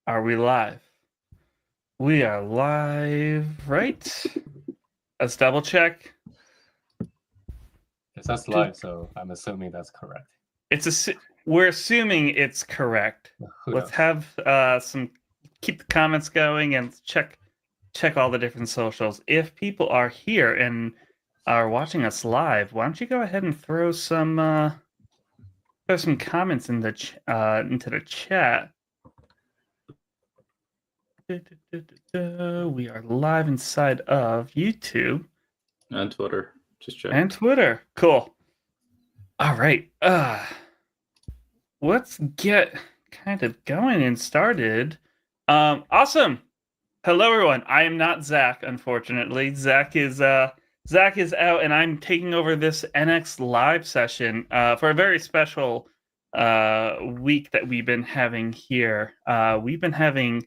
Are we live? We are live, right? Let's double check. It says live, so I'm assuming that's correct. We're assuming it's correct. Who Let's knows? have keep the comments going and check all the different socials. If people are here and are watching us live, why don't you go ahead and throw some comments in the into the chat. We are live inside of YouTube and Twitter. Just check. And Twitter. Cool. All right. Let's get kind of going and started. Awesome. Hello, everyone. I am not Zach, unfortunately. Zach is out, and I'm taking over this NX live session for a very special week that we've been having here. We've been having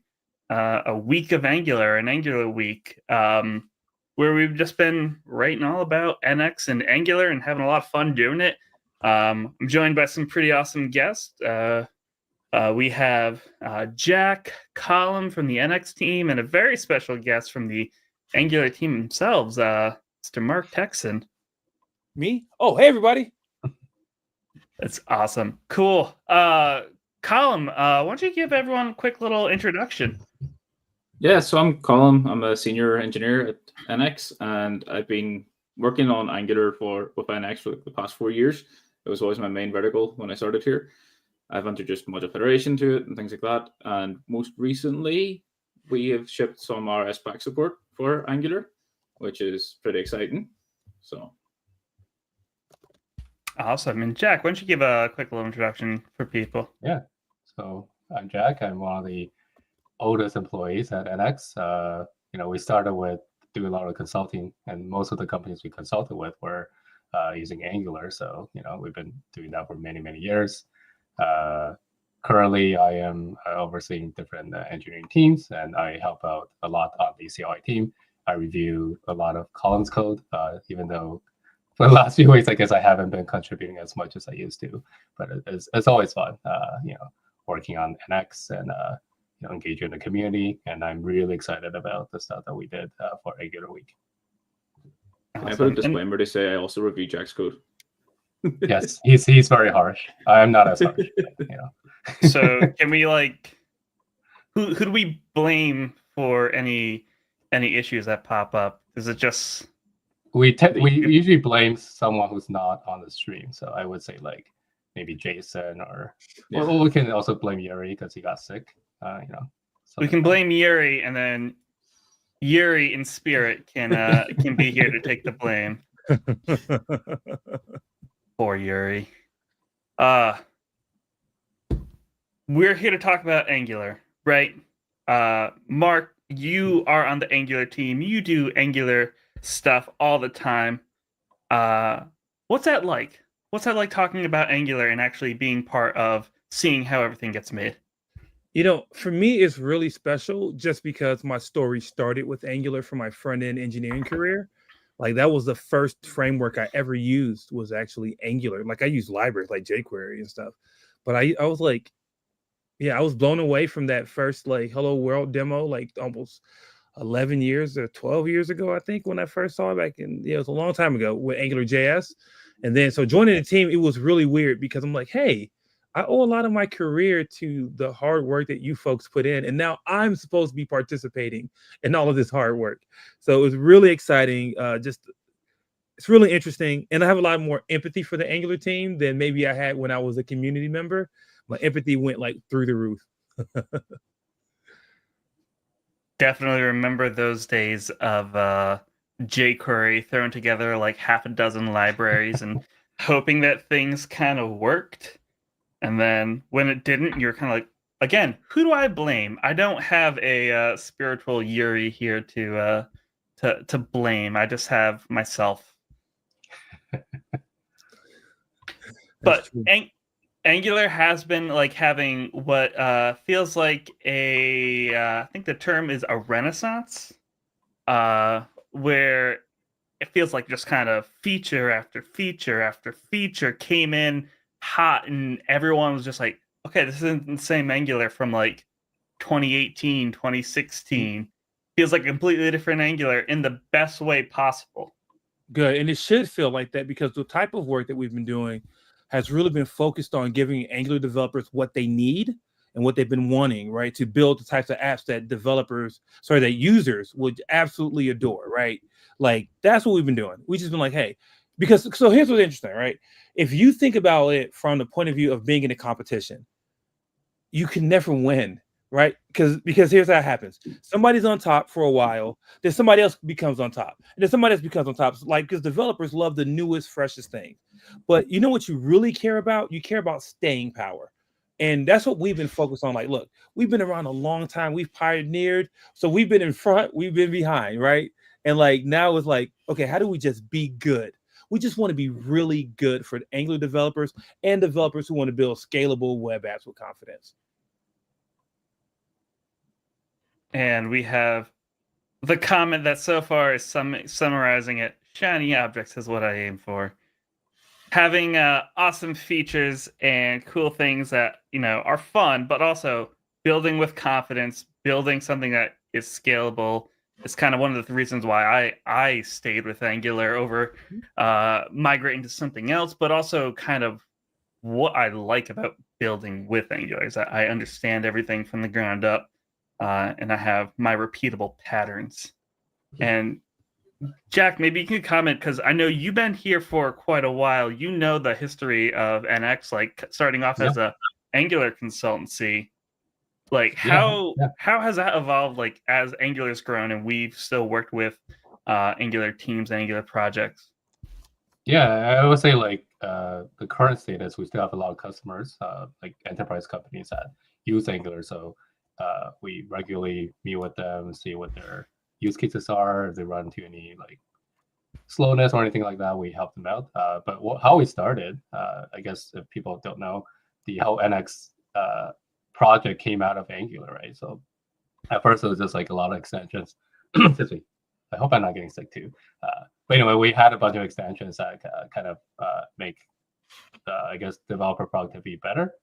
a week of Angular, an Angular week, where we've just been writing all about NX and Angular and having a lot of fun doing it. I'm joined by some pretty awesome guests. We have Jack Collum from the NX team and a very special guest from the Angular team themselves, Mr. Mark Texan. Me? Oh, hey, everybody. That's awesome. Cool. Collum, why don't you give everyone a quick little introduction? Yeah, so I'm Colin. I'm a senior engineer at NX, and I've been working on Angular with NX for the past 4 years. It was always my main vertical when I started here. I've introduced module federation to it and things like that. And most recently, we have shipped some Rspack support for Angular, which is pretty exciting. So awesome. And Jack, why don't you give a quick little introduction for people? Yeah. So I'm Jack. I'm one of the oldest employees at NX. We started with doing a lot of consulting, and most of the companies we consulted with were using Angular. So, we've been doing that for many, many years. Currently, I am overseeing different engineering teams, and I help out a lot on the CLI team. I review a lot of Colin's code, even though for the last few weeks, I guess I haven't been contributing as much as I used to. But it's always fun, working on NX and engaging in the community. And I'm really excited about the stuff that we did for Angular Week. Can I put a disclaimer to say I also review Jack's code? Yes, he's very harsh. I'm not as harsh. So can we who do we blame for any issues that pop up? Is it just we usually blame someone who's not on the stream? So I would say maybe Jason or we can also blame Yuri because he got sick. We can blame Yuri, and then Yuri in spirit can be here to take the blame. Poor Yuri. We're here to talk about Angular, right? Mark, you are on the Angular team. You do Angular stuff all the time. What's that like? What's that like talking about Angular and actually being part of seeing how everything gets made? For me, it's really special just because my story started with Angular for my front-end engineering career. That was the first framework I ever used was actually Angular. I used libraries like jQuery and stuff. But I was I was blown away from that first Hello World demo, almost 11 years or 12 years ago, I think, when I first saw it back in, it was a long time ago with AngularJS. And then, so joining the team, it was really weird because I'm like, hey, I owe a lot of my career to the hard work that you folks put in. And now I'm supposed to be participating in all of this hard work. So it was really exciting. It's really interesting. And I have a lot more empathy for the Angular team than maybe I had when I was a community member. My empathy went through the roof. Definitely remember those days of jQuery throwing together half a dozen libraries and hoping that things kind of worked. And then when it didn't, you're kind of again, who do I blame? I don't have a spiritual Yuri here to blame. I just have myself. But Angular has been having what feels like I think the term is a renaissance, where it feels like just kind of feature after feature after feature came in hot, and everyone was just okay, this isn't the same Angular from 2018, 2016. Feels like a completely different Angular in the best way possible. Good. And it should feel like that because the type of work that we've been doing has really been focused on giving Angular developers what they need and what they've been wanting, right? To build the types of apps that users would absolutely adore, right? Like that's what we've been doing. We've just been like, hey, because so here's what's interesting, right? If you think about it from the point of view of being in a competition, you can never win, right? Because here's how it happens. Somebody's on top for a while, then somebody else becomes on top, and then somebody else becomes on top. Like, because developers love the newest, freshest thing. But you know what you really care about? You care about staying power. And that's what we've been focused on. Like, look, we've been around a long time. We've pioneered. So we've been in front, we've been behind, right? And like now it's like, okay, how do we just be good? We just want to be really good for Angular developers and developers who want to build scalable web apps with confidence. And we have the comment that so far is summarizing it. Shiny objects is what I aim for. Having awesome features and cool things that, are fun, but also building with confidence, building something that is scalable is kind of one of the reasons why I stayed with Angular over migrating to something else, but also kind of what I like about building with Angular is that I understand everything from the ground up, and I have my repeatable patterns. And Jack, maybe you can comment because I know you've been here for quite a while. You know the history of NX, like starting off as a Angular consultancy. Like how has that evolved? Like as Angular's grown and we've still worked with Angular teams, Angular projects. Yeah, I would say like the current status, we still have a lot of customers, like enterprise companies that use Angular. So we regularly meet with them, see what their use cases are. If they run into any like slowness or anything like that, we help them out. But how we started, I guess if people don't know, the whole NX project came out of Angular, right? So at first it was just like a lot of extensions. Excuse me. I hope I'm not getting sick too. But anyway, we had a bunch of extensions that kind of make, I guess, developer productivity better.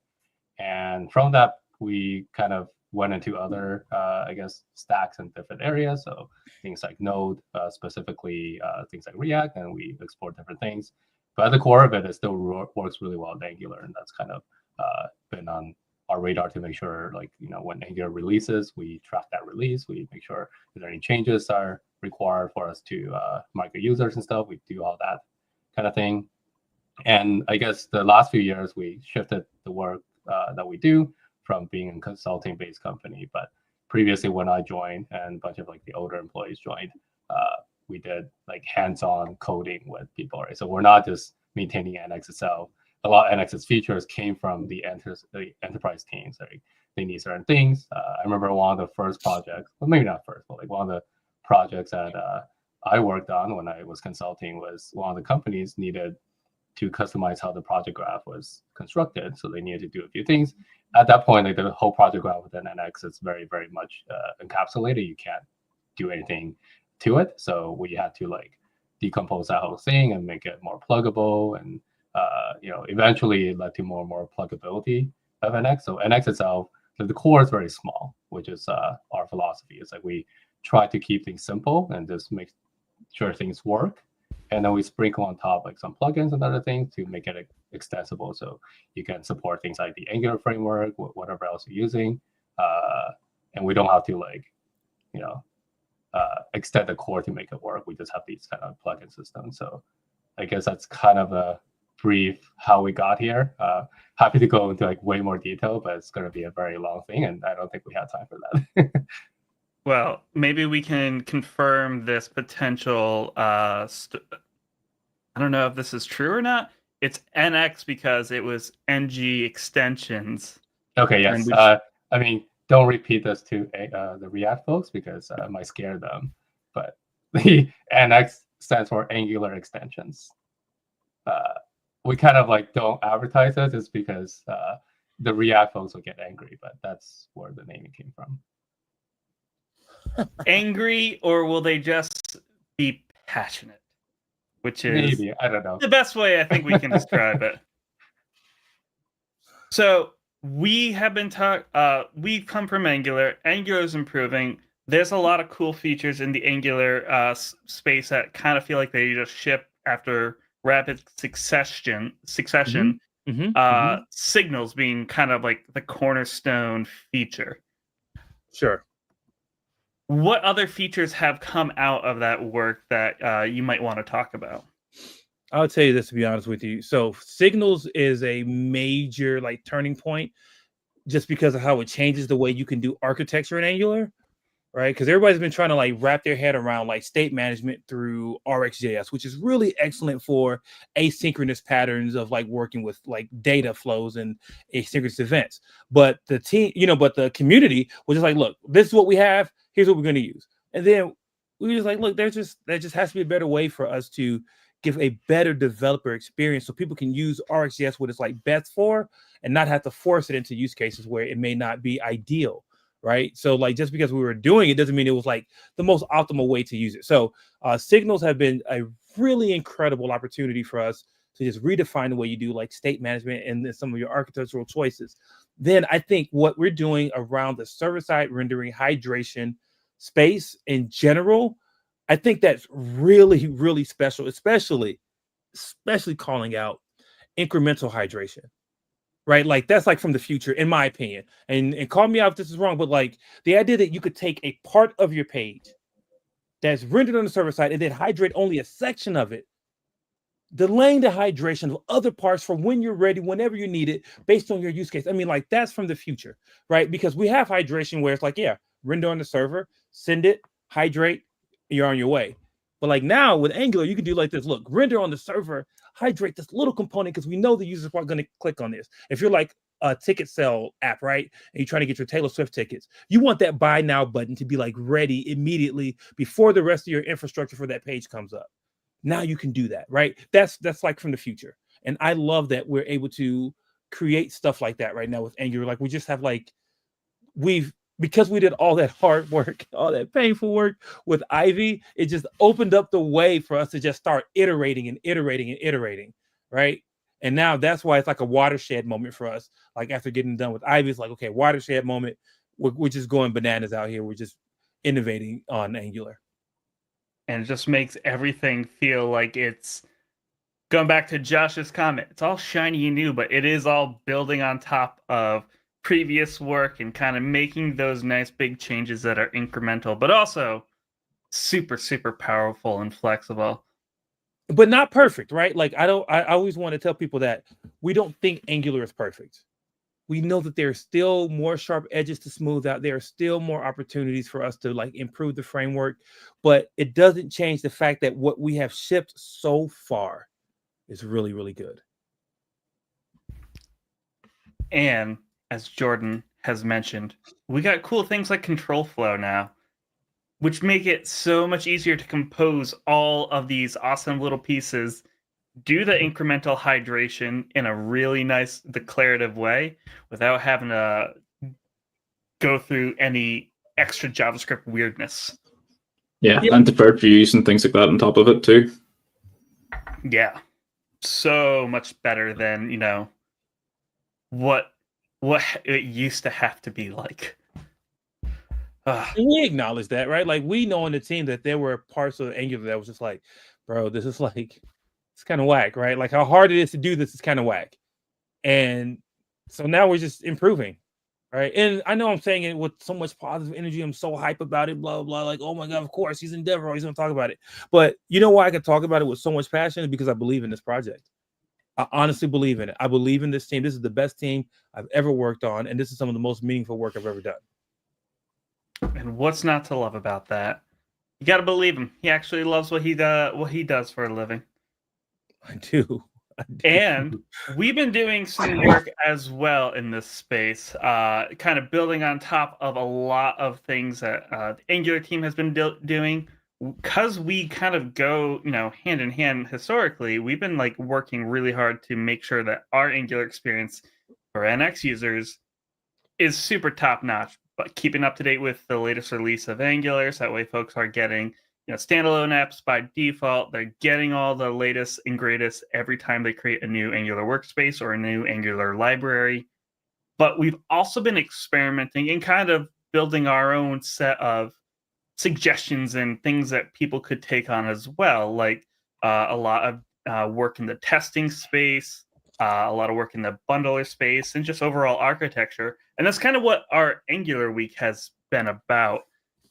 And from that, we kind of went into other, I guess, stacks in different areas. So things like Node, specifically things like React, and we explore different things. But at the core of it, it still works really well with Angular, and that's kind of been on our radar to make sure, like, when Angular releases, we track that release. We make sure if there are any changes that are required for us to migrate users and stuff. We do all that kind of thing. And I guess the last few years, we shifted the work that we do from being a consulting-based company. But previously, when I joined and a bunch of like the older employees joined, we did like hands-on coding with people, right? So we're not just maintaining NX itself. A lot of NX's features came from the enterprise teams. Like they need certain things. I remember one of the first projects, well, maybe not first, but like one of the projects that I worked on when I was consulting was one of the companies needed to customize how the project graph was constructed. So they needed to do a few things. At that point, like the whole project graph within NX is very, very much encapsulated. You can't do anything to it. So we had to like decompose that whole thing and make it more pluggable. And eventually it led to more and more pluggability of NX. So NX itself, the core is very small, which is our philosophy. It's like we try to keep things simple and just make sure things work. And then we sprinkle on top like some plugins and other things to make it extensible. So you can support things like the Angular framework, whatever else you're using. And we don't have to extend the core to make it work. We just have these kind of plugin systems. So I guess that's kind of a brief how we got here. Happy to go into like way more detail, but it's going to be a very long thing. And I don't think we have time for that. Well, maybe we can confirm this potential. I don't know if this is true or not. It's NX because it was NG extensions. Okay, yes. I mean, don't repeat this to the React folks because I might scare them. But the NX stands for Angular extensions. We kind of like don't advertise it just because the React folks will get angry, but that's where the naming came from. Angry, or will they just be passionate? Which is maybe, I don't know, the best way I think we can describe it. So we have been we come from Angular. Angular is improving. There's a lot of cool features in the Angular space that kind of feel like they just ship after rapid succession. Signals being kind of like the cornerstone feature. Sure. What other features have come out of that work that you might want to talk about? I'll tell you this, to be honest with you. So signals is a major like turning point just because of how it changes the way you can do architecture in Angular, right? Because everybody's been trying to like wrap their head around like state management through RxJS, which is really excellent for asynchronous patterns of like working with like data flows and asynchronous events. But the team, but the community was just like, look, this is what we have. Here's what we're going to use. And then we were just like, look, there just has to be a better way for us to give a better developer experience so people can use RxJS what it's like best for and not have to force it into use cases where it may not be ideal. Right. So like just because we were doing it doesn't mean it was like the most optimal way to use it. So signals have been a really incredible opportunity for us to just redefine the way you do like state management and then some of your architectural choices. Then I think what we're doing around the server-side rendering hydration space in general, I think that's really, really special, especially calling out incremental hydration. Right, like that's like from the future, in my opinion. And call me out if this is wrong, but like the idea that you could take a part of your page that's rendered on the server side and then hydrate only a section of it, delaying the hydration of other parts from when you're ready, whenever you need it, based on your use case. I mean, like that's from the future, right? Because we have hydration where it's like, yeah, render on the server, send it, hydrate, you're on your way. But like now with Angular, you can do like this. Look, render on the server, hydrate this little component because we know the users are going to click on this. If you're like a ticket sell app, right, and you're trying to get your Taylor Swift tickets, you want that buy now button to be like ready immediately before the rest of your infrastructure for that page comes up. Now you can do that, right? That's like from the future. And I love that we're able to create stuff like that right now with Angular. Like we just have like, because we did all that hard work, all that painful work with Ivy, it just opened up the way for us to just start iterating and iterating and iterating, right? And now that's why it's like a watershed moment for us. Like after getting done with Ivy, it's like, okay, watershed moment. We're just going bananas out here. We're just innovating on Angular. And it just makes everything feel like it's going back to Josh's comment. It's all shiny and new, but it is all building on top of previous work and kind of making those nice big changes that are incremental, but also super, super powerful and flexible. But not perfect, right? Like I always want to tell people that we don't think Angular is perfect. We know that there's still more sharp edges to smooth out. There are still more opportunities for us to like improve the framework, but it doesn't change the fact that what we have shipped so far is really, really good. And as Jordan has mentioned, we got cool things like control flow now, which make it so much easier to compose all of these awesome little pieces, do the incremental hydration in a really nice declarative way without having to go through any extra JavaScript weirdness. Yeah, and deferred views and things like that on top of it too. Yeah. So much better than, what it used to have to be like. And we acknowledge that, right? Like we know on the team that there were parts of Angular that was just like, bro, this is like, it's kind of whack, right? Like how hard it is to do this is kind of whack. And so now we're just improving, right? And I know I'm saying it with so much positive energy. I'm so hype about it, blah, blah, like, oh my God, of course, he's in Denver. He's going to talk about it. But you know why I can talk about it with so much passion? Because I believe in this project. I honestly believe in it. I believe in this team. This is the best team I've ever worked on. And this is some of the most meaningful work I've ever done. And what's not to love about that? You got to believe him. He actually loves what he does for a living. I do. And we've been doing some work as well in this space, kind of building on top of a lot of things that the Angular team has been doing. Because we kind of go, hand in hand historically, we've been like working really hard to make sure that our Angular experience for NX users is super top notch, but keeping up to date with the latest release of Angular, so that way folks are getting standalone apps by default. They're getting all the latest and greatest every time they create a new Angular workspace or a new Angular library. but we've also been experimenting and kind of building our own set of suggestions and things that people could take on as well, like a lot of work in the testing space, a lot of work in the bundler space, and just overall architecture. And that's kind of what our Angular week has been about.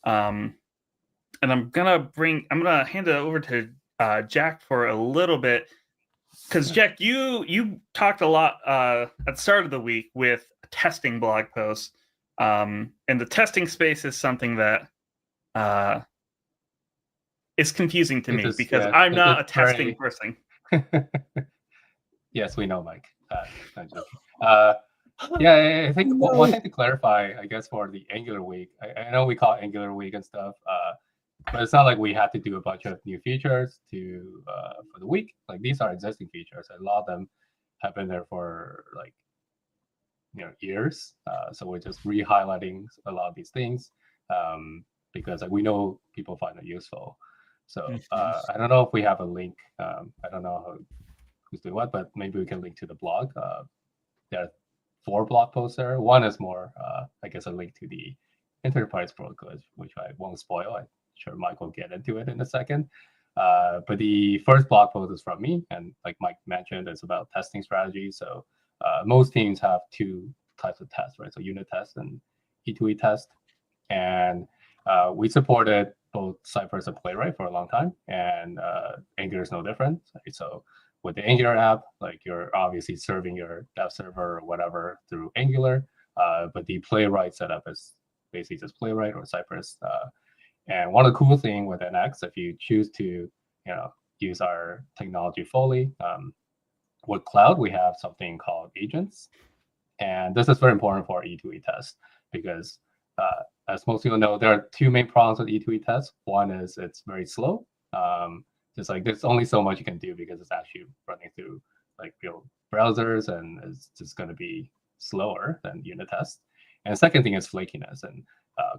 And I'm gonna hand it over to Jack for a little bit, because Jack, you talked a lot at the start of the week with a testing blog post, and the testing space is something that is confusing to me because I'm not a testing person. Yes, we know, Mike. Yeah, I think one thing to clarify, I guess, for the Angular week, I know we call it Angular week and stuff, but it's not like we had to do a bunch of new features for the week. Like, these are existing features. A lot of them have been there for like years. So we're just re-highlighting a lot of these things because we know people find it useful. So I don't know if we have a link. I don't know who's doing what, but maybe we can link to the blog. There are 4 blog posts there. One is more, I guess, a link to the enterprise protocol, which I won't spoil. I'm sure Mike will get into it in a second. But the first blog post is from me, and like Mike mentioned, it's about testing strategy. So most teams have 2 types of tests, right? So unit test and E2E test. And we supported both Cypress and Playwright for a long time, and Angular is no different. Right? So with the Angular app, like, you're obviously serving your dev server or whatever through Angular, but the Playwright setup is basically just Playwright or Cypress. And one of the cool things with NX, if you choose to use our technology fully, with cloud, we have something called agents. And this is very important for E2E test because, as most people know, there are 2 main problems with E2E test. One is it's very slow. Just like there's only so much you can do because it's actually running through like real browsers, and it's just going to be slower than unit test. And the second thing is flakiness, and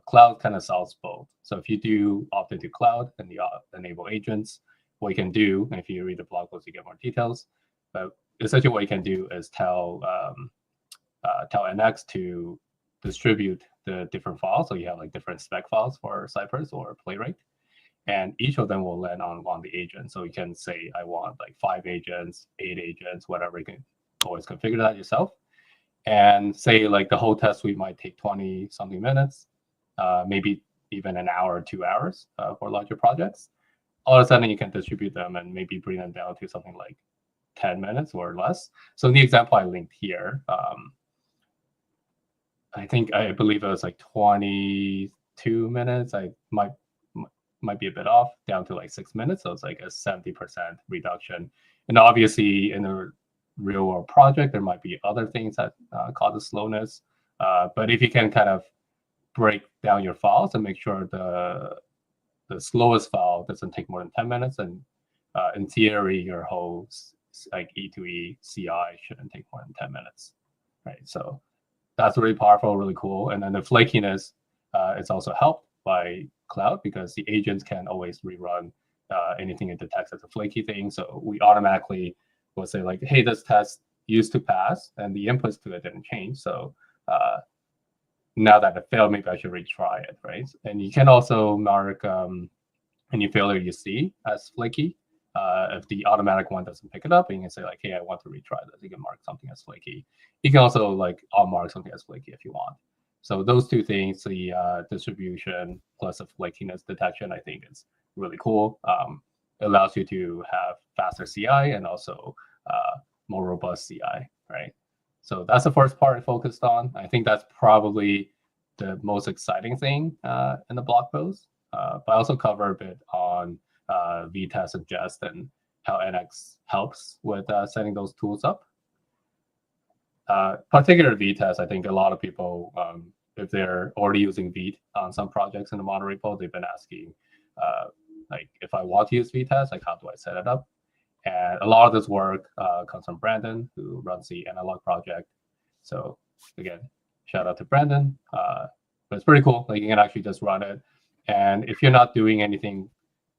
cloud kind of solves both. So if you do opt into cloud and you enable agents, what you can do, and if you read the blog post, you get more details. But essentially, what you can do is tell NX to distribute the different files. So you have like different spec files for Cypress or Playwright, and each of them will land on the agent. So you can say, I want like 5 agents, 8 agents, whatever. You can always configure that yourself. And say like the whole test suite might take 20 something minutes, maybe even an hour or 2 hours for larger projects. All of a sudden, you can distribute them and maybe bring them down to something like 10 minutes or less. So in the example I linked here, I believe it was like 22 minutes. I might be a bit off, down to like 6 minutes. So it's like a 70% reduction. And obviously, in a real world project, there might be other things that cause slowness. But if you can kind of break down your files and make sure the slowest file doesn't take more than 10 minutes, and in theory, your whole like E2E CI shouldn't take more than 10 minutes, right? So that's really powerful, really cool. And then the flakiness, it's also helped by cloud because the agents can always rerun anything it detects as a flaky thing. So we automatically will say like, hey, this test used to pass and the inputs to it didn't change. So now that it failed, maybe I should retry it, right? And you can also mark any failure you see as flaky. If the automatic one doesn't pick it up, and you can say like, hey, I want to retry this. You can mark something as flaky. You can also like unmark something as flaky if you want. So those 2 things, the distribution plus the flakiness detection, I think is really cool. It allows you to have faster CI and also more robust CI, right? So that's the first part I focused on. I think that's probably the most exciting thing in the blog post. But I also cover a bit on VTest and Jest and how NX helps with setting those tools up. Particular VTest, I think a lot of people, if they're already using Vite on some projects in the mono repo, they've been asking, like, if I want to use VTest, like, how do I set it up? And a lot of this work comes from Brandon, who runs the Analog project. So again, shout out to Brandon. But it's pretty cool. Like, you can actually just run it. And if you're not doing anything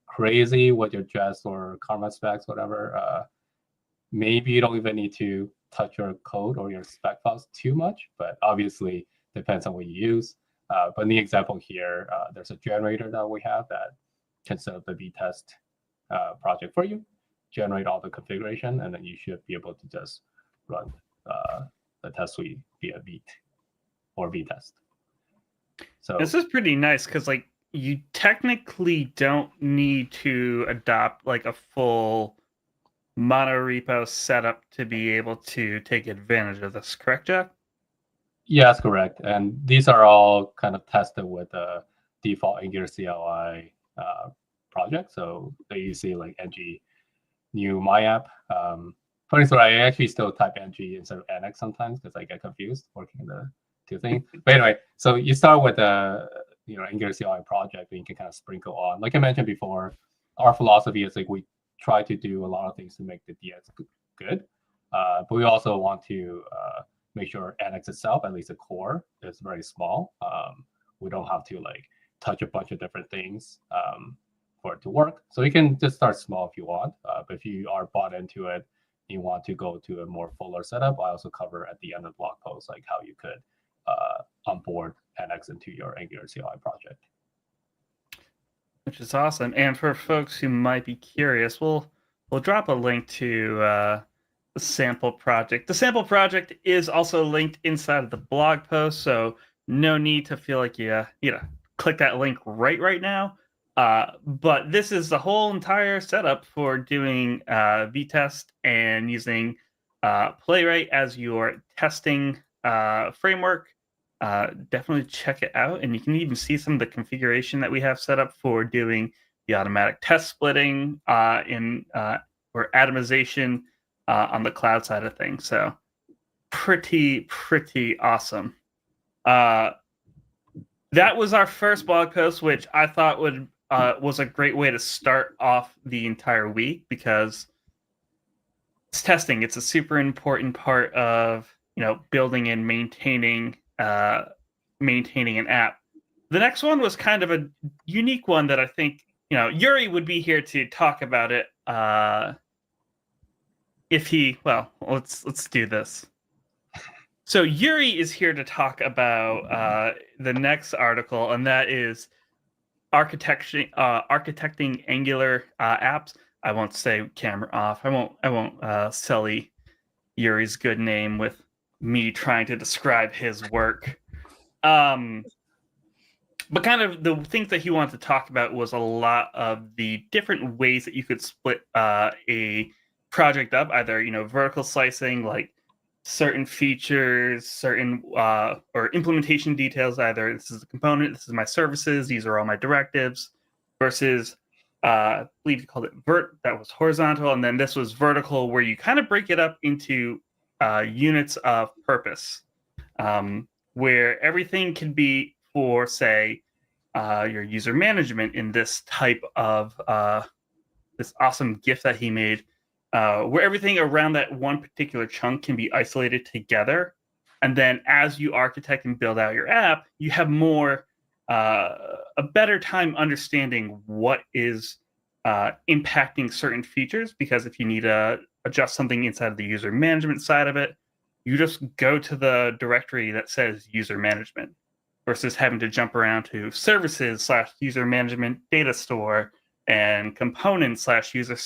crazy with your Jest or Karma specs, whatever, maybe you don't even need to touch your code or your spec files too much, but obviously depends on what you use. But in the example here, there's a generator that we have that can set up the vtest project for you, generate all the configuration, and then you should be able to just run the test suite via vt or vtest. So this is pretty nice because like you technically don't need to adopt like a full monorepo setup to be able to take advantage of this, correct, Jack? yeah, that's correct. And these are all kind of tested with the default Angular CLI project. So there you see like ng new my app. Funny story, I actually still type ng instead of nx sometimes because I get confused working the two things. But anyway, so you start with the Angular CLI project, and you can kind of sprinkle on. Like I mentioned before, our philosophy is like we try to do a lot of things to make the DS good, but we also want to make sure NX itself, at least the core, is very small. We don't have to like touch a bunch of different things for it to work. So you can just start small if you want, but if you are bought into it, you want to go to a more fuller setup, I also cover at the end of the blog post like how you could onboard NX into your Angular CLI project. Which is awesome. And for folks who might be curious, we'll drop a link to the sample project. The sample project is also linked inside of the blog post, so no need to feel like you click that link right now. But this is the whole entire setup for doing vtest and using Playwright as your testing framework. Definitely check it out, and you can even see some of the configuration that we have set up for doing the automatic test splitting or atomization on the cloud side of things. So pretty awesome. That was our first blog post, which I thought was a great way to start off the entire week because it's testing. It's a super important part of building and maintaining an app. The next one was kind of a unique one that I think Yuri would be here to talk about it. Let's do this. So Yuri is here to talk about the next article, and that is architecting Angular apps. I won't say camera off. I won't sully Yuri's good name with me trying to describe his work. But kind of the things that he wanted to talk about was a lot of the different ways that you could split a project up, either vertical slicing, like certain features, certain or implementation details, either this is a component, this is my services, these are all my directives, versus I believe you called it that was horizontal, and then this was vertical, where you kind of break it up into units of purpose, where everything can be for, say, your user management in this type of this awesome GIF that he made, where everything around that one particular chunk can be isolated together. And then as you architect and build out your app, you have a better time understanding what is impacting certain features, because if you need to adjust something inside of the user management side of it, you just go to the directory that says user management, versus having to jump around to services / user management data store and components / user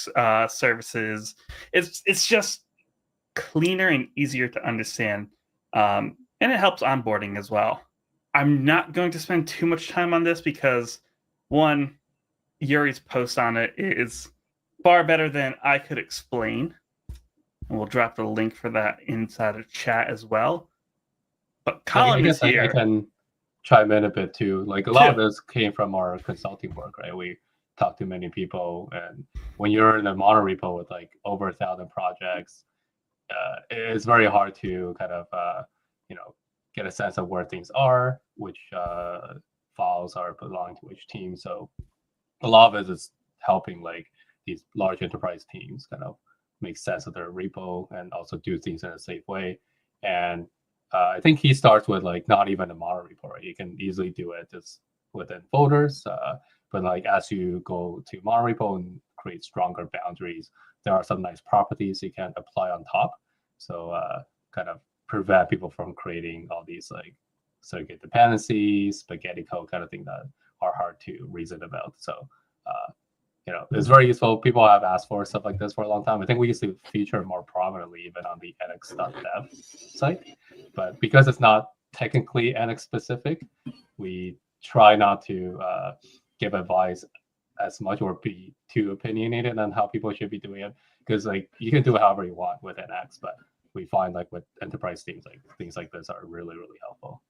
services. It's just cleaner and easier to understand, and it helps onboarding as well. I'm not going to spend too much time on this because, one, Yuri's post on it is far better than I could explain. And we'll drop the link for that inside of chat as well. But Colin is here. I can chime in a bit too. Like a lot of this came from our consulting work, right? We talked to many people, and when you're in a monorepo with like over 1,000 projects, it's very hard to kind of get a sense of where things are, which files are belonging to which team. So a lot of it is helping like these large enterprise teams kind of make sense of their repo and also do things in a safe way. And I think he starts with like not even a monorepo, right? You can easily do it just within folders, but like as you go to monorepo and create stronger boundaries, there are some nice properties you can apply on top. So kind of prevent people from creating all these like circuit dependencies, spaghetti code kind of thing that are hard to reason about. So it's very useful. People have asked for stuff like this for a long time. I think we used to feature more prominently even on the nx.dev site, but because it's not technically nx specific, we try not to give advice as much or be too opinionated on how people should be doing it, because like you can do it however you want with nx, but we find like with enterprise teams, like things like this are really, really helpful.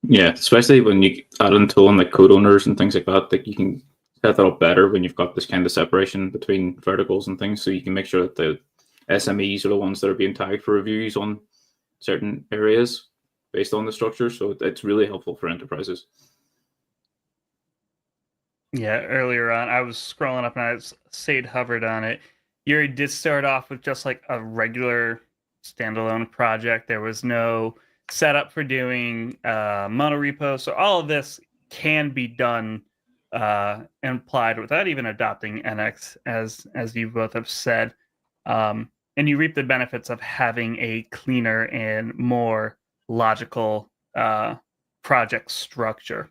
Yeah, especially when you add in tooling like code owners and things like that you can set that up better when you've got this kind of separation between verticals and things, so you can make sure that the SMEs are the ones that are being tagged for reviews on certain areas based on the structure. So it's really helpful for enterprises. Yeah, earlier on, I was scrolling up and I stayed hovered on it. Yuri did start off with just like a regular standalone project. There was no setup for doing monorepo. So all of this can be done and applied without even adopting NX, as you both have said. And you reap the benefits of having a cleaner and more logical project structure.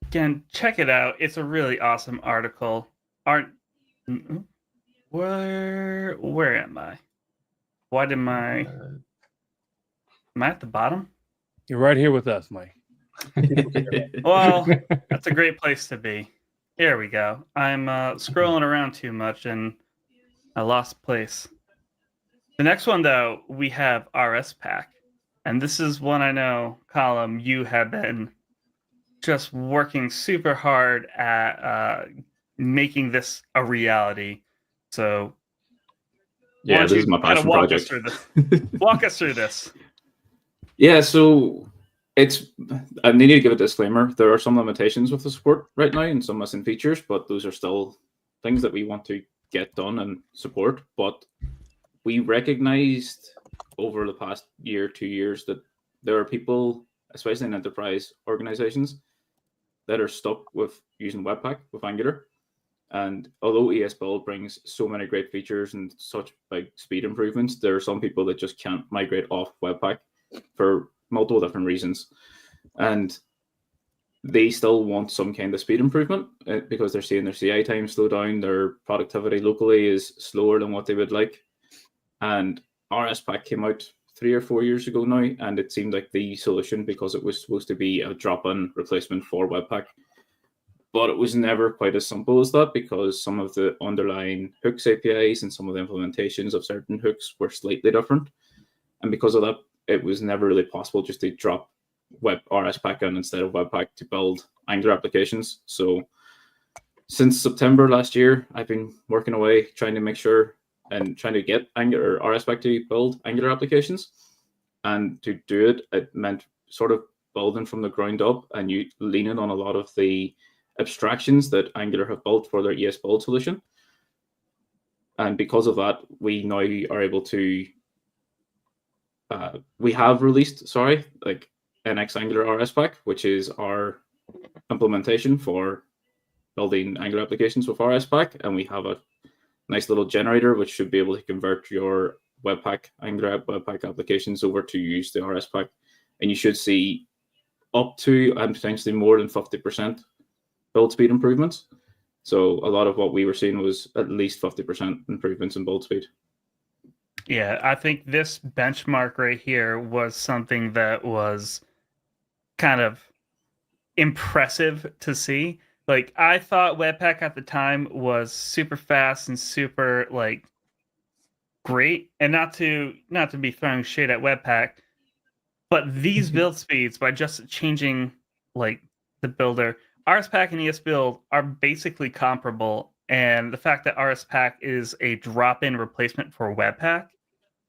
Again, check it out. It's a really awesome article. Where am I? Why did my am I at the bottom? You're right here with us, Mike. Well, that's a great place to be. Here we go. I'm scrolling around too much and I lost place. The next one, though, we have Rspack. And this is one I know, Colum, you have been just working super hard at making this a reality. So yeah, this is my passion project. Walk us through this. Yeah, so I need to give a disclaimer. There are some limitations with the support right now and some missing features, but those are still things that we want to get done and support. But we recognized over the past year, 2 years, that there are people, especially in enterprise organizations, that are stuck with using Webpack with Angular. And although ESBuild brings so many great features and such big speed improvements, there are some people that just can't migrate off Webpack for multiple different reasons. And they still want some kind of speed improvement because they're seeing their CI time slow down, their productivity locally is slower than what they would like. And Rspack came out 3 or 4 years ago now, and it seemed like the solution because it was supposed to be a drop-in replacement for Webpack. But it was never quite as simple as that because some of the underlying hooks APIs and some of the implementations of certain hooks were slightly different. And because of that, it was never really possible just to drop Rspack in instead of Webpack to build Angular applications. So since September last year, I've been working away trying to make sure and trying to get Angular or Rspack to build Angular applications. And to do it, it meant sort of building from the ground up and you leaning on a lot of the abstractions that Angular have built for their ESBuild solution. And because of that, we now are able to we have released, like NX Angular Rspack, which is our implementation for building Angular applications with Rspack, and we have a nice little generator which should be able to convert your Angular Webpack applications over to use the Rspack, and you should see up to and potentially more than 50% build speed improvements. So a lot of what we were seeing was at least 50% improvements in build speed. Yeah, I think this benchmark right here was something that was kind of impressive to see. Like, I thought Webpack at the time was super fast and super like great, and not to be throwing shade at Webpack, but these build speeds, by just changing like the builder, Rspack and ESBuild are basically comparable. And the fact that Rspack is a drop-in replacement for Webpack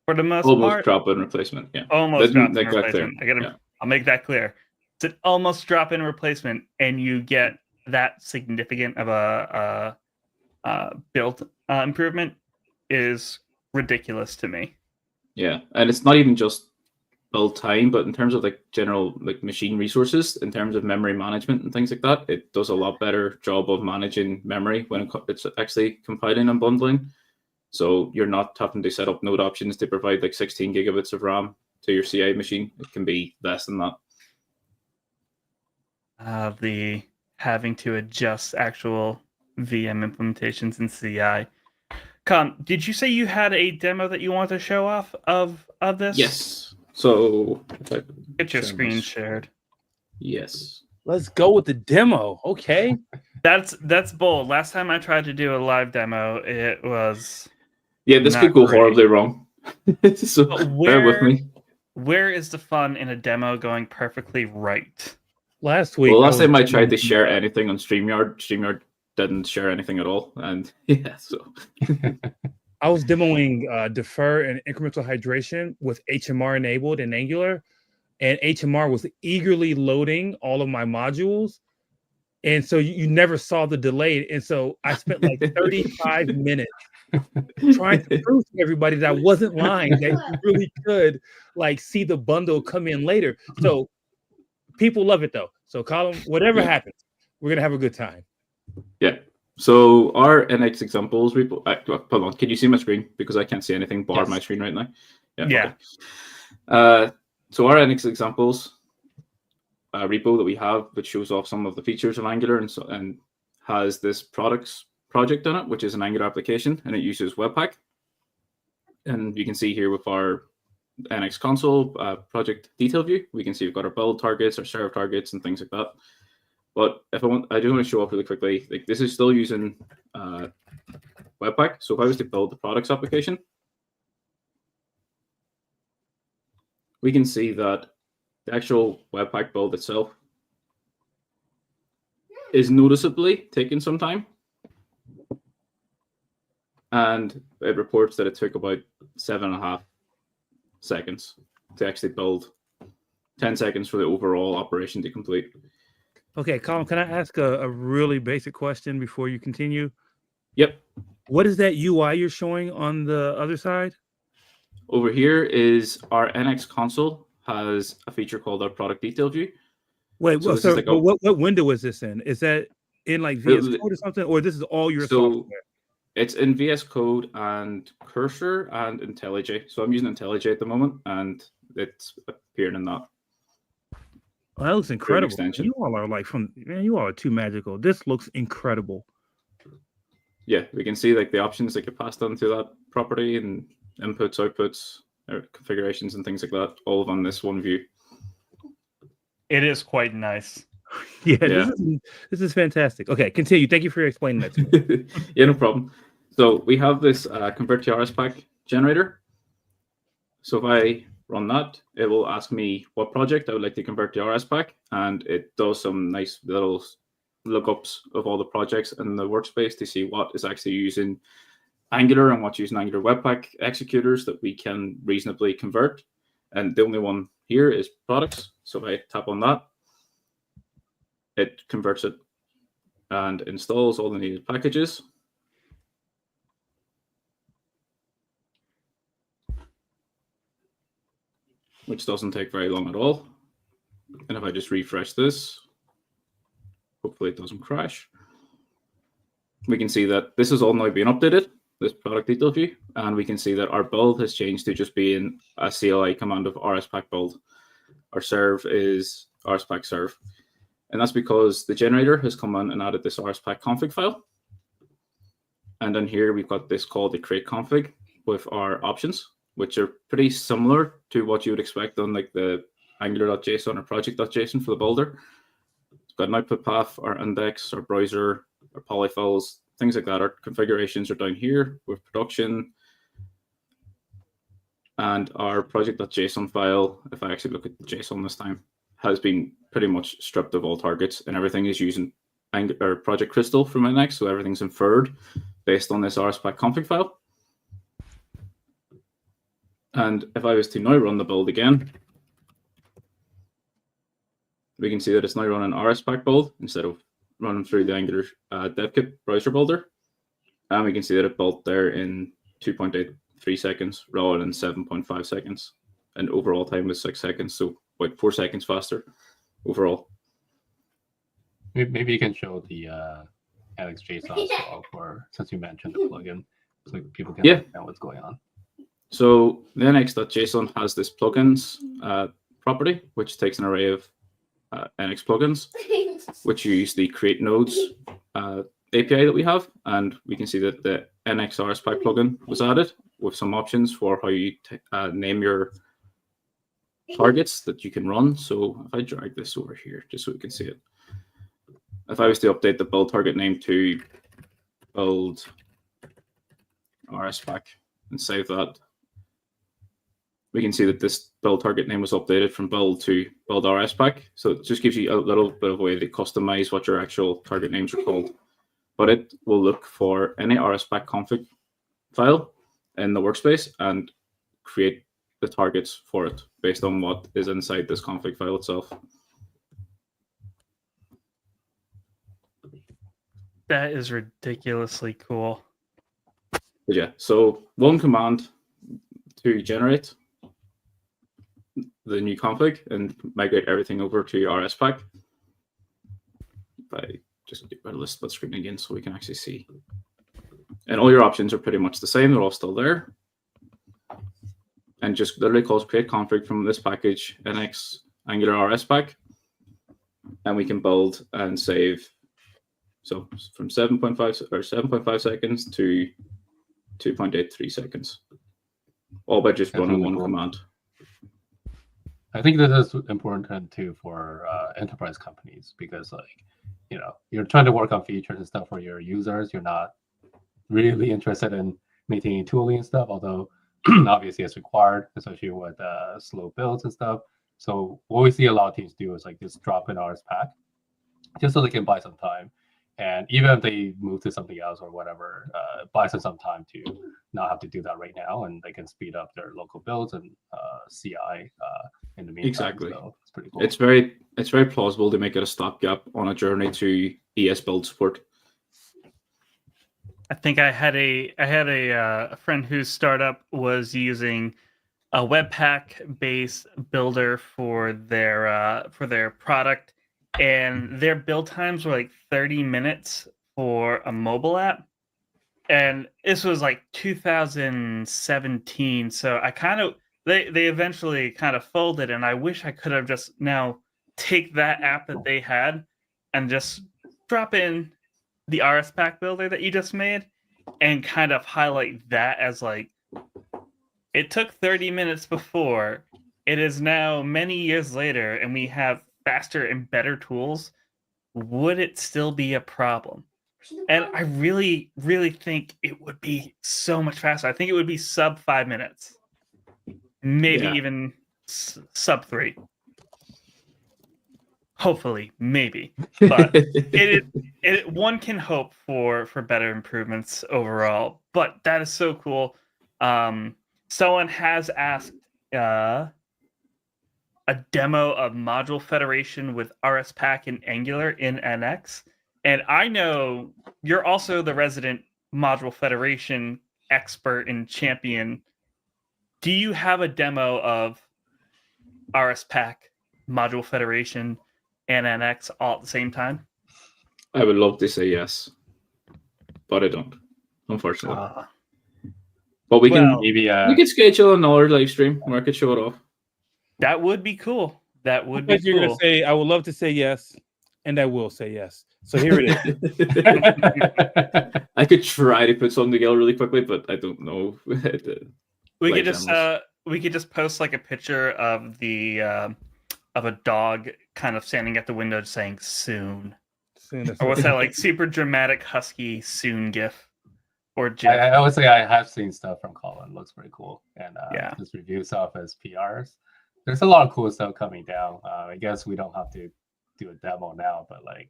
for the most part. Drop-in replacement, yeah. Almost drop-in replacement. I'll make that clear. It's an almost drop-in replacement, and you get that significant of a build improvement is ridiculous to me. Yeah, and it's not even just build time, but in terms of like general like machine resources, in terms of memory management and things like that, it does a lot better job of managing memory when it's actually compiling and bundling. So you're not having to set up node options to provide like 16 gigabits of RAM to your CI machine. It can be less than that. The having to adjust actual VM implementations in CI. Did you say you had a demo that you want to show off of this? Yes. So if I Get your share screen my- shared. Yes. Let's go with the demo. Okay. That's bold. Last time I tried to do a live demo, it was Yeah, this not could go great. horribly wrong. So But bear with me. Where is the fun in a demo going perfectly right? Last week. Well, last time I tried to demoing, share anything on StreamYard didn't share anything at all. And yeah, so I was demoing defer and incremental hydration with HMR enabled in Angular, and HMR was eagerly loading all of my modules. And so you never saw the delay. And so I spent like 35 minutes trying to prove to everybody that I wasn't lying, that you really could like see the bundle come in later. So people love it though. So Colin, whatever happens, we're gonna have a good time. yeah. So our NX examples repo. Hold on, can you see my screen? Because I can't see anything bar Yes. my screen right now. Yeah. Okay. So our NX examples repo that we have, which shows off some of the features of Angular and has this products project in it, which is an Angular application, and it uses Webpack. And you can see here with our NX console project detail view, we can see we've got our build targets, our serve targets, and things like that. But I do want to show off really quickly. Like this is still using Webpack. So if I was to build the products application, we can see that the actual Webpack build itself is noticeably taking some time. And it reports that it took about 7.5 seconds to actually build, 10 seconds for the overall operation to complete. Okay, Colin, can I ask a really basic question before you continue? Yep. What is that UI you're showing on the other side? Over here is our NX console has a feature called our product detail view. Wait, So this is like a- what window is this in? Is that in like VS Code or something, or this is all your software? It's in VS Code and Cursor and IntelliJ. So I'm using IntelliJ at the moment, and it's appearing in that. Well, that looks incredible. extension. You all are like you all are too magical. This looks incredible. Yeah, we can see like the options that get passed on to that property and inputs, outputs, configurations, and things like that, all on this one view. It is quite nice. Yeah, Yeah. This is fantastic. Okay, continue. Thank you for explaining that to me. Yeah, no problem. So we have this convert to Rspack generator. So if I run that, it will ask me what project I would like to convert to Rspack, and it does some nice little lookups of all the projects in the workspace to see what is actually using Angular and what's using Angular Webpack executors that we can reasonably convert. And the only one here is products. So if I tap on that, it converts it and installs all the needed packages. Which doesn't take very long at all. And if I just refresh this, hopefully it doesn't crash. We can see that this is all now being updated, this product detail view, and we can see that our build has changed to just being a CLI command of Rspack build. Our serve is Rspack serve. And that's because the generator has come in and added this Rspack config file. And then here we've got this called the create config with our options, which are pretty similar to what you would expect on like the angular.json or project.json for the builder. It's got an output path, our index, our browser, our polyfills, things like that. Our configurations are down here with production. And our project.json file, if I actually look at the JSON this time, has been pretty much stripped of all targets, and everything is using Project Crystal from NX, so everything's inferred based on this Rspack config file. And if I was to now run the build again, we can see that it's now running Rspack build instead of running through the Angular DevKit browser builder. And we can see that it built there in 2.83 seconds rather than 7.5 seconds. And overall time was 6 seconds, so about 4 seconds faster overall. Maybe you can show the Alex JSON as well, for since you mentioned the plugin. so people can Yeah. understand what's going on. So the NX.json has this plugins property, which takes an array of NX plugins, which use the create nodes API that we have, and we can see that the NX Rspack plugin was added with some options for how you name your targets that you can run. So if I drag this over here, just so we can see it, if I was to update the build target name to build Rspack and save that, we can see that this build target name was updated from build to build Rspack. So it just gives you a little bit of a way to customize what your actual target names are called. But it will look for any Rspack config file in the workspace and create the targets for it based on what is inside this config file itself. That is ridiculously cool. But yeah, so one command to generate the new config and migrate everything over to Rspack. If I just get rid of the split screen again so we can actually see. And all your options are pretty much the same. They're all still there. And just literally calls create config from this package, NX Angular Rspack. And we can build and save. So from 7.5 seconds to 2.83 seconds. All by just running one command. I think this is important too for enterprise companies because, like, you know, you're trying to work on features and stuff for your users. You're not really interested in maintaining tooling and stuff, although obviously it's required, especially with slow builds and stuff. So what we see a lot of teams do is like just drop in Rspack just so they can buy some time. And even if they move to something else or whatever, buys them some time to not have to do that right now, and they can speed up their local builds and CI in the meantime. Exactly. So it's pretty cool. It's very plausible to make it a stopgap on a journey to ES build support. I think I had a friend whose startup was using a Webpack based builder for their product, and their build times were like 30 minutes for a mobile app. And this was like 2017, so they eventually kind of folded, and I wish I could have just now take that app that they had and just drop in the Rspack builder that you just made and kind of highlight that as like, it took 30 minutes before, it is now many years later, and we have faster and better tools. Would it still be a problem? And I really, really think it would be so much faster. I think it would be sub 5 minutes, maybe even sub 3. Hopefully, maybe, but one can hope for better improvements overall. But that is so cool. Someone has asked a demo of Module Federation with Rspack and Angular in NX. And I know you're also the resident Module Federation expert and champion. Do you have a demo of Rspack, Module Federation, and NX all at the same time? I would love to say yes, but I don't, unfortunately. But we can schedule another live stream where I could show it off. That would be cool. That would be cool. You're gonna say I would love to say yes, and I will say yes. So here it is. I could try to put something together really quickly, but I don't know. We could just post like a picture of of a dog kind of standing at the window saying soon. Or what's that, like super dramatic husky soon gif or gif? I would say I have seen stuff from Colin. It looks pretty cool. And just review stuff as PRs. There's a lot of cool stuff coming down. I guess we don't have to do a demo now, but like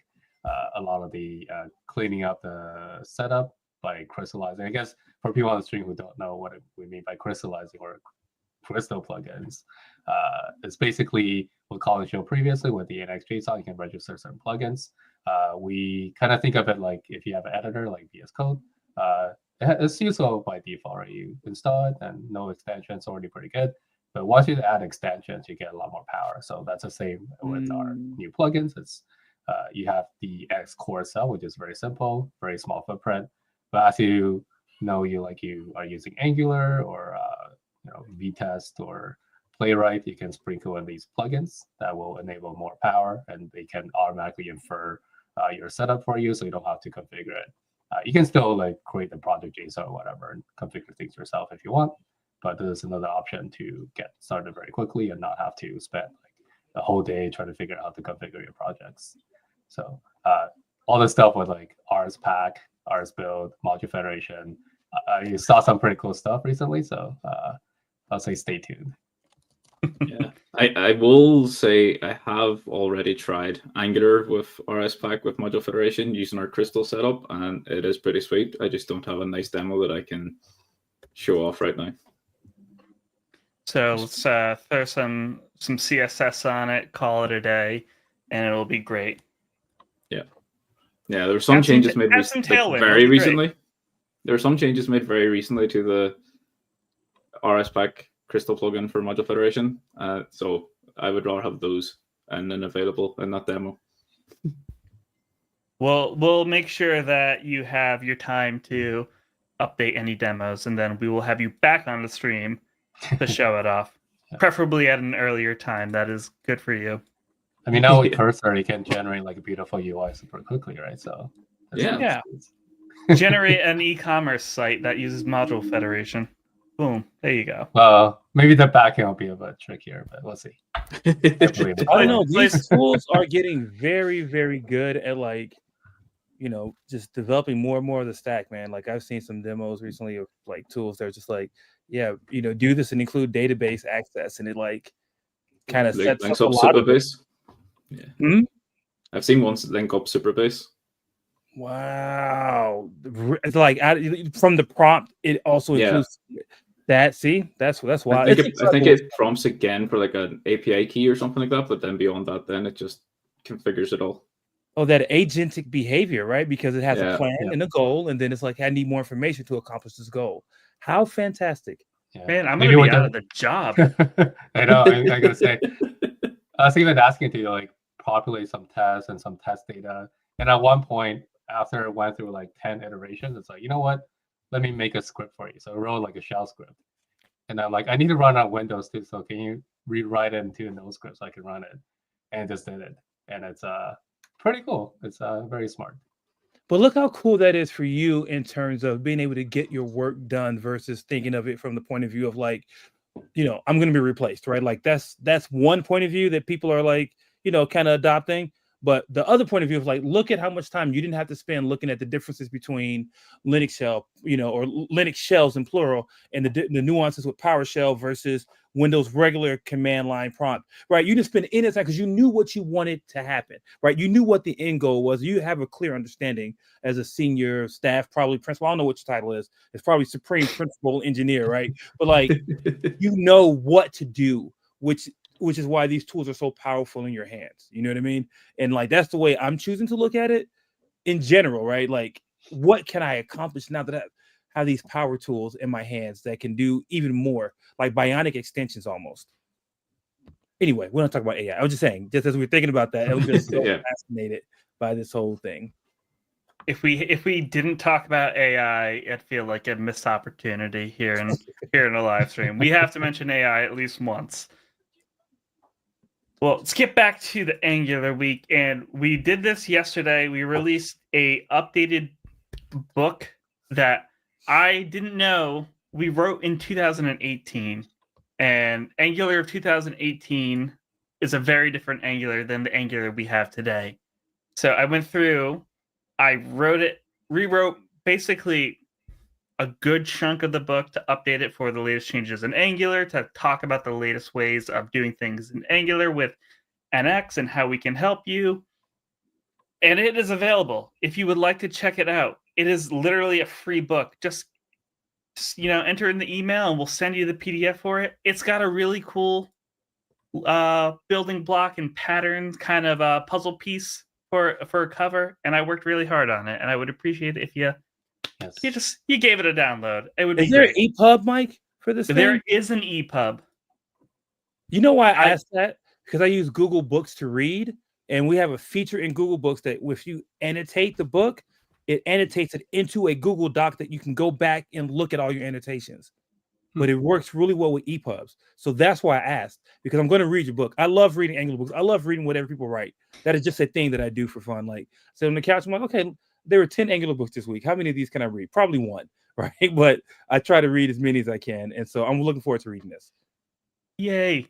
a lot of the cleaning up the setup by crystallizing. I guess for people on the stream who don't know what we mean by crystallizing or crystal plugins, it's basically what Colin showed previously with the NX.json. You can register certain plugins. We kind of think of it like if you have an editor like VS Code, it's useful by default, right? You install it and no extensions, already pretty good. But once you add extensions, you get a lot more power. So that's the same with our new plugins. It's you have the X core itself, which is very simple, very small footprint. But as you know you are using Angular or VTest or Playwright, you can sprinkle in these plugins that will enable more power, and they can automatically infer your setup for you, so you don't have to configure it. You can still create the project JSON or whatever and configure things yourself if you want, but this is another option to get started very quickly and not have to spend a whole day trying to figure out how to configure your projects. So all this stuff with Rspack, Rsbuild, Module Federation. You saw some pretty cool stuff recently, so I'll say stay tuned. Yeah, I will say I have already tried Angular with Rspack with Module Federation using our Crystal setup, and it is pretty sweet. I just don't have a nice demo that I can show off right now. So let's throw some CSS on it, call it a day, and it'll be great. Yeah, there were some changes made very recently. There were some changes made very recently to the Rspack Crystal plugin for Module Federation. So I would rather have those and then available in that demo. Well, we'll make sure that you have your time to update any demos, and then we will have you back on the stream to show it off, preferably at an earlier time. That is good for you. I mean, now with Cursor, you can generate a beautiful UI super quickly, right? So yeah. Generate an e-commerce site that uses Module Federation. Boom. There you go. Well, maybe the backend will be a bit trickier, but we'll see. I don't know. These tools are getting very, very good at just developing more and more of the stack, man. I've seen some demos recently of tools that are just do this and include database access, and it kind of sets links up up Superbase. Yeah. I've seen ones that link up Superbase. Wow. It's from the prompt, it also includes that. See, that's why I think it prompts again for an API key or something like that, but then beyond that, then it just configures it all. Oh, that agentic behavior, right? Because it has a plan and a goal, and then it's I need more information to accomplish this goal. How fantastic. Yeah. Man, I'm going to be out of the job. I know, I gotta say. I was even asking to populate some tests and some test data. And at one point, after it went through 10 iterations, it's you know what? Let me make a script for you. So I wrote a shell script. And I'm I need to run on Windows too. So can you rewrite it into a node script so I can run it? And it just did it. And it's pretty cool. It's very smart. But look how cool that is for you in terms of being able to get your work done versus thinking of it from the point of view of I'm going to be replaced, right? That's one point of view that people are kind of adopting. But the other point of view of look at how much time you didn't have to spend looking at the differences between Linux shell, or Linux shells in plural, and the nuances with PowerShell versus Windows regular command line prompt, right? You just spend any time because you knew what you wanted to happen, right? You knew what the end goal was. You have a clear understanding as a senior staff, probably principal. I don't know what your title is. It's probably supreme principal engineer, right? But you know what to do, which is why these tools are so powerful in your hands. You know what I mean? And that's the way I'm choosing to look at it in general, right? What can I accomplish now that I have these power tools in my hands that can do even more, like bionic extensions almost. Anyway, we don't talk about AI. I was just saying, just as we were thinking about that, I was just so fascinated by this whole thing. If we didn't talk about AI, it'd feel like a missed opportunity here in the live stream. We have to mention AI at least once. Well, let's get back to the Angular week, and we did this yesterday. We released a updated book that I didn't know we wrote in 2018, and Angular of 2018 is a very different Angular than the Angular we have today. So I went through, I rewrote basically a good chunk of the book to update it for the latest changes in Angular, to talk about the latest ways of doing things in Angular with NX and how we can help you. And it is available if you would like to check it out. It is literally a free book. Just enter in the email and we'll send you the PDF for it. It's got a really cool building block and pattern kind of puzzle piece for a cover, and I worked really hard on it. And I would appreciate it if you gave it a download. It would be there great. an EPUB, Mike, for this? There is an EPUB. You know why I asked that? Because I use Google Books to read, and we have a feature in Google Books that if you annotate the book, it annotates it into a Google Doc that you can go back and look at all your annotations. But it works really well with EPUBs. So that's why I asked, because I'm going to read your book. I love reading Angular books. I love reading whatever people write. That is just a thing that I do for fun. Like, sit on the couch, I'm like, okay, there are 10 Angular books this week. How many of these can I read? Probably one, right? But I try to read as many as I can. And so I'm looking forward to reading this. Yay.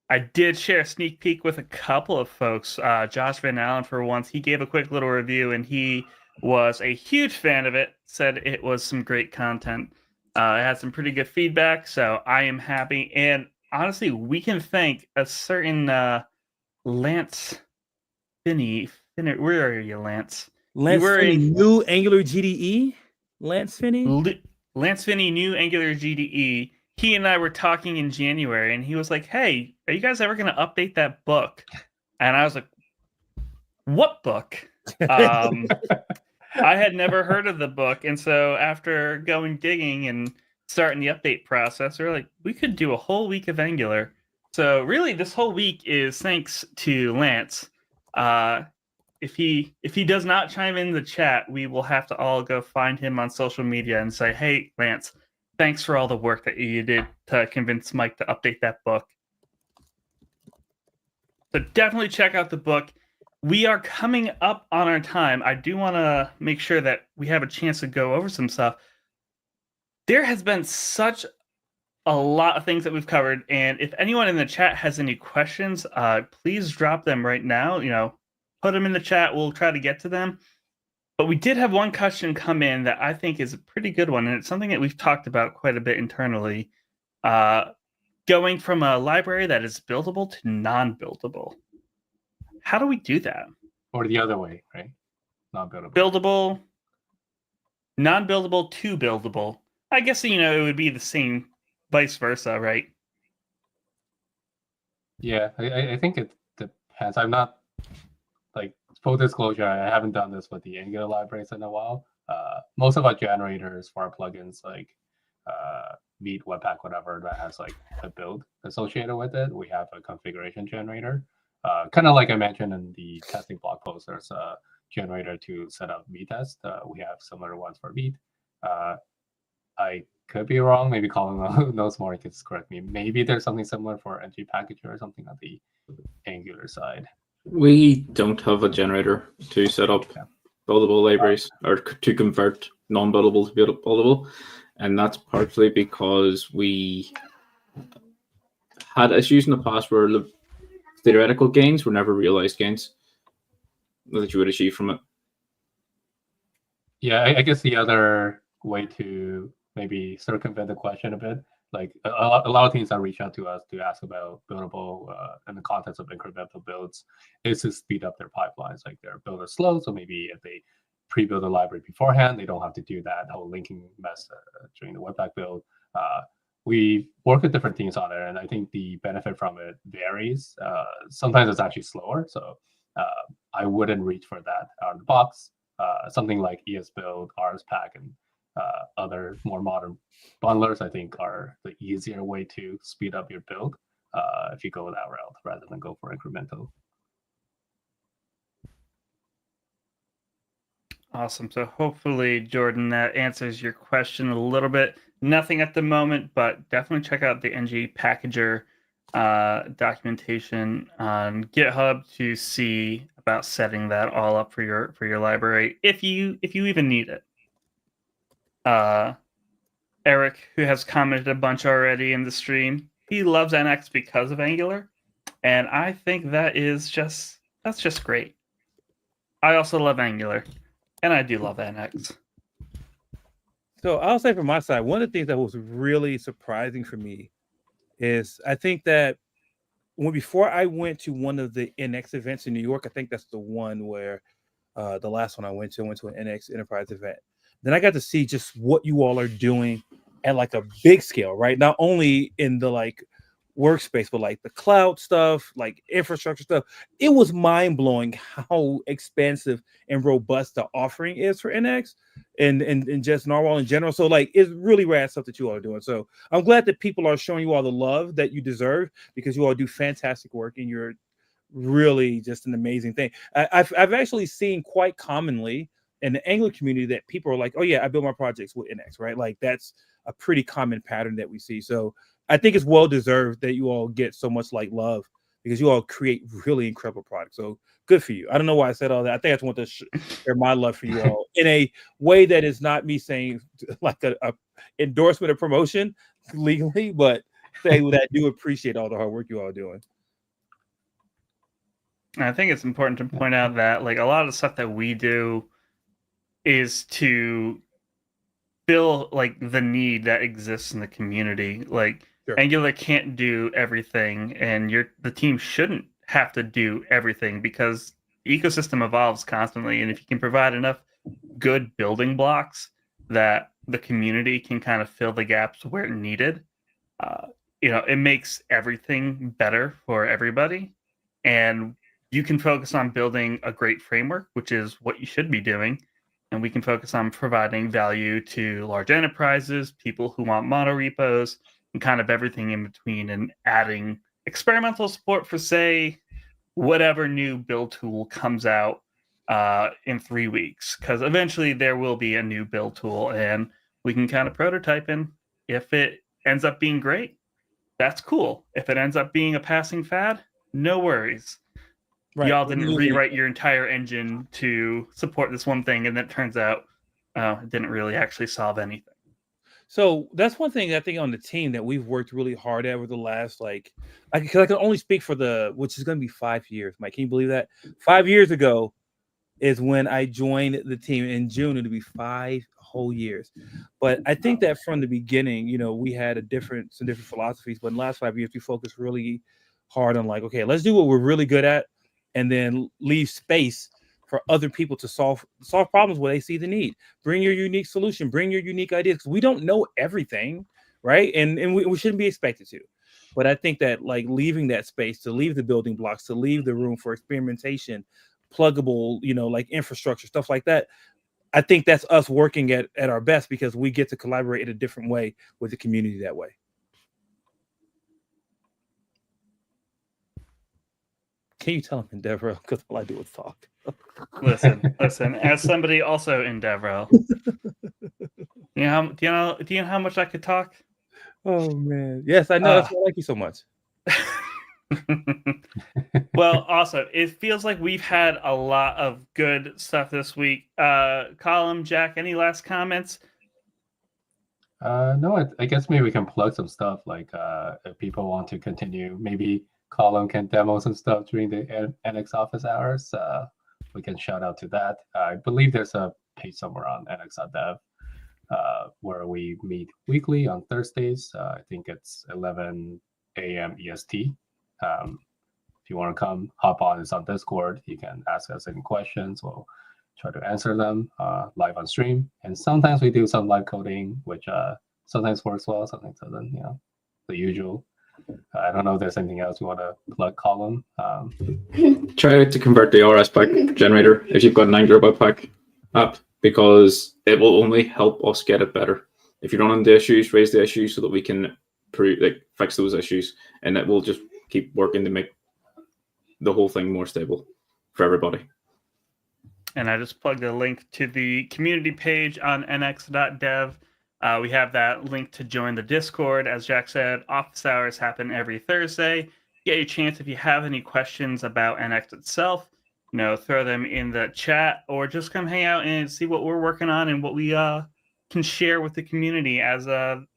I did share a sneak peek with a couple of folks. Josh Van Allen, for once, he gave a quick little review, and he was a huge fan of it, said it was some great content. It had some pretty good feedback, so I am happy. And honestly, we can thank a certain Lance Finney. Where are you, Lance? Lance Finney, new Angular GDE? Lance Finney? Lance Finney, new Angular GDE. He and I were talking in January, and he was like, hey, are you guys ever going to update that book? And I was like, what book? I had never heard of the book, and so after going digging and starting the update process, we were like, we could do a whole week of Angular. So really, this whole week is thanks to Lance. If he does not chime in the chat, we will have to all go find him on social media and say, hey, Lance, thanks for all the work that you did to convince Mike to update that book. So definitely check out the book. We are coming up on our time. I do want to make sure that we have a chance to go over some stuff. There has been such a lot of things that we've covered, and if anyone in the chat has any questions, please drop them right now. Put them in the chat. We'll try to get to them. But we did have one question come in that I think is a pretty good one, and it's something that we've talked about quite a bit internally. Going from a library that is buildable to non-buildable. How do we do that? Or the other way, right? Non-buildable. Buildable, non-buildable to buildable. I guess, it would be the same, vice versa, right? Yeah, I think it depends. I'm not, like, full disclosure, I haven't done this with the Angular libraries in a while. Most of our generators for our plugins, like Meet, Webpack, whatever, that has like a build associated with it, we have a configuration generator. Kind of like I mentioned in the testing blog post, there's a generator to set up Meet test. We have similar ones for Meet. I could be wrong. Maybe Colin knows more. He can correct me. Maybe there's something similar for NG Packager or something on the Angular side. We don't have a generator to set up buildable libraries or to convert non-buildable to buildable. And that's partly because we had issues in the past where the theoretical gains were never realized gains that you would achieve from it. Yeah, I guess the other way to maybe circumvent the question a bit, like a lot of teams that reach out to us to ask about buildable in the context of incremental builds is to speed up their pipelines. Like their build is slow, so maybe if they pre-build a library beforehand, they don't have to do that whole linking mess during the Webpack build. We work with different teams on it, and I think the benefit from it varies. Sometimes it's actually slower, so I wouldn't reach for that out of the box. Something like ESBuild, Rspack, and other more modern bundlers, I think, are the easier way to speed up your build if you go that route rather than go for incremental. Awesome. So hopefully, Jordan, that answers your question a little bit. Nothing at the moment, but definitely check out the NG Packager documentation on GitHub to see about setting that all up for your library if you even need it. Eric, who has commented a bunch already in the stream, he loves NX because of Angular, and I think that's just great. I also love Angular. And I do love NX. So I'll say from my side, one of the things that was really surprising for me is I think that before I went to one of the NX events in New York, I think that's the one where the last one I went to an NX Enterprise event. Then I got to see just what you all are doing at like a big scale, right? Not only in the like workspace, but like the cloud stuff, like infrastructure stuff. It was mind-blowing how expansive and robust the offering is for NX and just Narwhal in general. So like it's really rad stuff that you all are doing. So I'm glad that people are showing you all the love that you deserve, because you all do fantastic work and you're really just an amazing thing. I've actually seen quite commonly in the Angular community that people are like, oh yeah, I build my projects with NX, right? Like that's a pretty common pattern that we see. So I think it's well deserved that you all get so much like love because you all create really incredible products. So good for you. I don't know why I said all that. I think I just want to share my love for you all in a way that is not me saying like a endorsement or promotion legally, but say that I do appreciate all the hard work you all are doing. I think it's important to point out that like a lot of the stuff that we do is to fill like the need that exists in the community. Like Sure. Angular can't do everything, and the team shouldn't have to do everything because the ecosystem evolves constantly, and if you can provide enough good building blocks that the community can kind of fill the gaps where needed, it makes everything better for everybody. And you can focus on building a great framework, which is what you should be doing. And we can focus on providing value to large enterprises, people who want mono repos, and kind of everything in between, and adding experimental support for, say, whatever new build tool comes out in 3 weeks. Because eventually there will be a new build tool, and we can kind of prototype in. If it ends up being great, that's cool. If it ends up being a passing fad, no worries. Right. Y'all didn't rewrite your entire engine to support this one thing, and then it turns out it didn't really actually solve anything. So that's one thing I think on the team that we've worked really hard at over the last because I can only speak for which is going to be 5 years. Mike, can you believe that? 5 years ago is when I joined the team in June. It'll be 5 whole years. But I think that from the beginning, we had some different philosophies. But in the last 5 years, we focused really hard on like, okay, let's do what we're really good at, and then leave space for other people to solve problems where they see the need. Bring your unique solution, bring your unique ideas, because we don't know everything, right? And we shouldn't be expected to. But I think that like leaving that space, to leave the building blocks, to leave the room for experimentation, pluggable, like infrastructure, stuff like that. I think that's us working at our best because we get to collaborate in a different way with the community that way. Can you tell them in DevRel? Because all I do is talk. Listen. As somebody also in DevRel, do you know how much I could talk? Oh man, yes, I know. That's why I like you so much. Well, also, it feels like we've had a lot of good stuff this week. Colin, Jack, any last comments? No, I guess maybe we can plug some stuff. Like if people want to continue, maybe Colin can demo some stuff during the NX office hours. We can shout out to that. I believe there's a page somewhere on nx.dev where we meet weekly on Thursdays. I think it's 11 a.m. EST. If you want to come, hop on. It's on Discord. You can ask us any questions. We'll try to answer them live on stream. And sometimes we do some live coding, which sometimes works well, sometimes doesn't. The usual. I don't know if there's anything else you want to plug, Colin. Try to convert the Rspack generator if you've got an Angular Webpack app, because it will only help us get it better. If you run into issues, raise the issues so that we can fix those issues, and it will just keep working to make the whole thing more stable for everybody. And I just plugged a link to the community page on nx.dev. We have that link to join the Discord. As Jack said, office hours happen every Thursday. Get a chance if you have any questions about NX itself, throw them in the chat, or just come hang out and see what we're working on and what we can share with the community as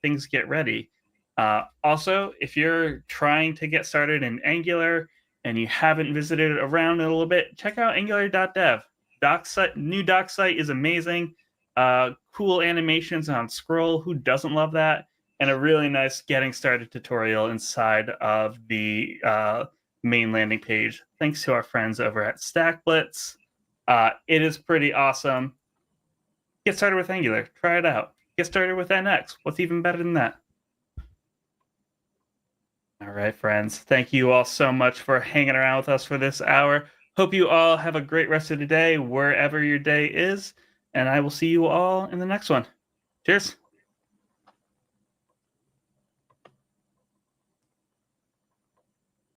things get ready. Also, if you're trying to get started in Angular and you haven't visited it around in a little bit, check out angular.dev. New doc site is amazing. Cool animations on scroll. Who doesn't love that? And a really nice getting started tutorial inside of the main landing page. Thanks to our friends over at StackBlitz. It is pretty awesome. Get started with Angular. Try it out. Get started with NX. What's even better than that? All right, friends. Thank you all so much for hanging around with us for this hour. Hope you all have a great rest of the day, wherever your day is. And I will see you all in the next one. Cheers.